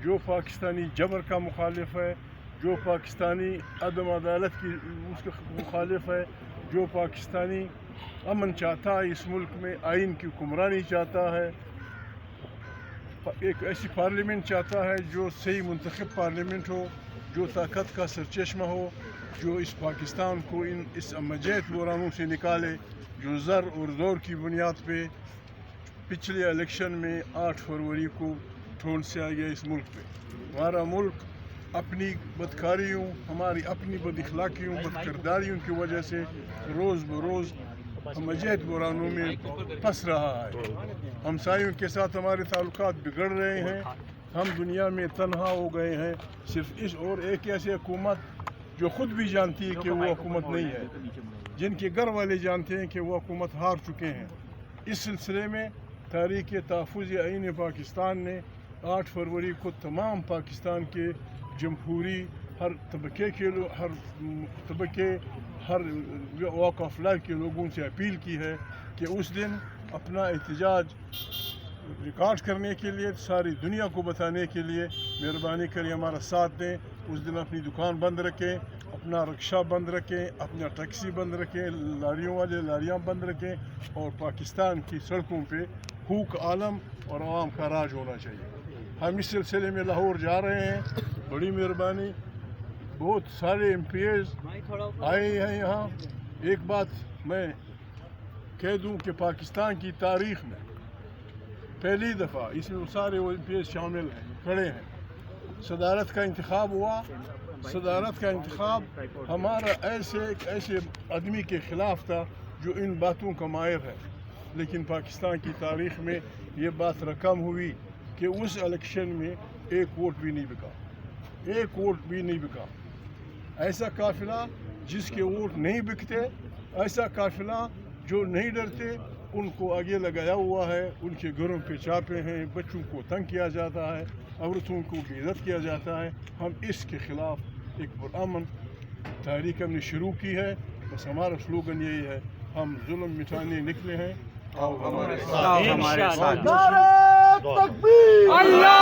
جو پاکستانی جبر کا مخالف ہے، جو پاکستانی عدم عدالت کی اس کا مخالف ہے، جو پاکستانی امن چاہتا ہے، اس ملک میں آئین کی حکمرانی چاہتا ہے، ایک ایسی پارلیمنٹ چاہتا ہے جو صحیح منتخب پارلیمنٹ ہو، جو طاقت کا سرچشمہ ہو، جو اس پاکستان کو اس امجید بحرانوں سے نکالے جو زر اور زور کی بنیاد پہ پچھلے الیکشن میں 8 فروری کو ٹھونس سے آ گیا اس ملک پہ۔ ہمارا ملک اپنی بدکاریوں، ہماری اپنی بد اخلاقیوں، بد کرداریوں کی وجہ سے روز بروز مزید بحرانوں میں پھنس رہا ہے۔ ہمسایوں کے ساتھ ہمارے تعلقات بگڑ رہے ہیں، ہم دنیا میں تنہا ہو گئے ہیں، صرف اس اور ایک ایسی حکومت جو خود بھی جانتی ہے کہ وہ حکومت نہیں ہے، جن کے گھر والے جانتے ہیں کہ وہ حکومت ہار چکے ہیں۔ اس سلسلے میں تحریک تحفظ آئین پاکستان نے 8 فروری کو تمام پاکستان کے جمہوری ہر طبقے ہر واک آف لائف کے لوگوں سے اپیل کی ہے کہ اس دن اپنا احتجاج ریکارڈ کرنے کے لیے، ساری دنیا کو بتانے کے لیے مہربانی کریں ہمارا ساتھ دیں۔ اس دن اپنی دکان بند رکھیں، اپنا رکشہ بند رکھیں، اپنا ٹیکسی بند رکھیں، لاریوں والے لاریاں بند رکھیں، اور پاکستان کی سڑکوں پہ حقوق عالم اور عوام کا راج ہونا چاہیے۔ ہم اس سلسلے میں لاہور جا رہے ہیں، بڑی مہربانی، بہت سارے MPs آئے ہیں یہاں۔ ایک بات میں کہہ دوں کہ پاکستان کی تاریخ میں پہلی دفعہ اس میں سارے MPs شامل ہیں، کھڑے ہیں، صدارت کا انتخاب ہوا۔ صدارت کا انتخاب ہمارا ایسے آدمی کے خلاف تھا جو ان باتوں کا ماہر ہے، لیکن پاکستان کی تاریخ میں یہ بات رقم ہوئی کہ اس الیکشن میں ایک ووٹ بھی نہیں بکا، ایک ووٹ بھی نہیں بکا۔ ایسا قافلہ جس کے ووٹ نہیں بکتے، ایسا قافلہ جو نہیں ڈرتے، ان کو آگے لگایا ہوا ہے، ان کے گھروں پہ چاپے ہیں، بچوں کو تنگ کیا جاتا ہے، عورتوں کو بے عزت کیا جاتا ہے۔ ہم اس کے خلاف ایک پرامن تحریک ہم نے شروع کی ہے، بس ہمارا سلوگن یہی ہے، ہم ظلم مٹانے نکلے ہیں، آؤ ہمارے ساتھ۔ نعرہ تکبیر!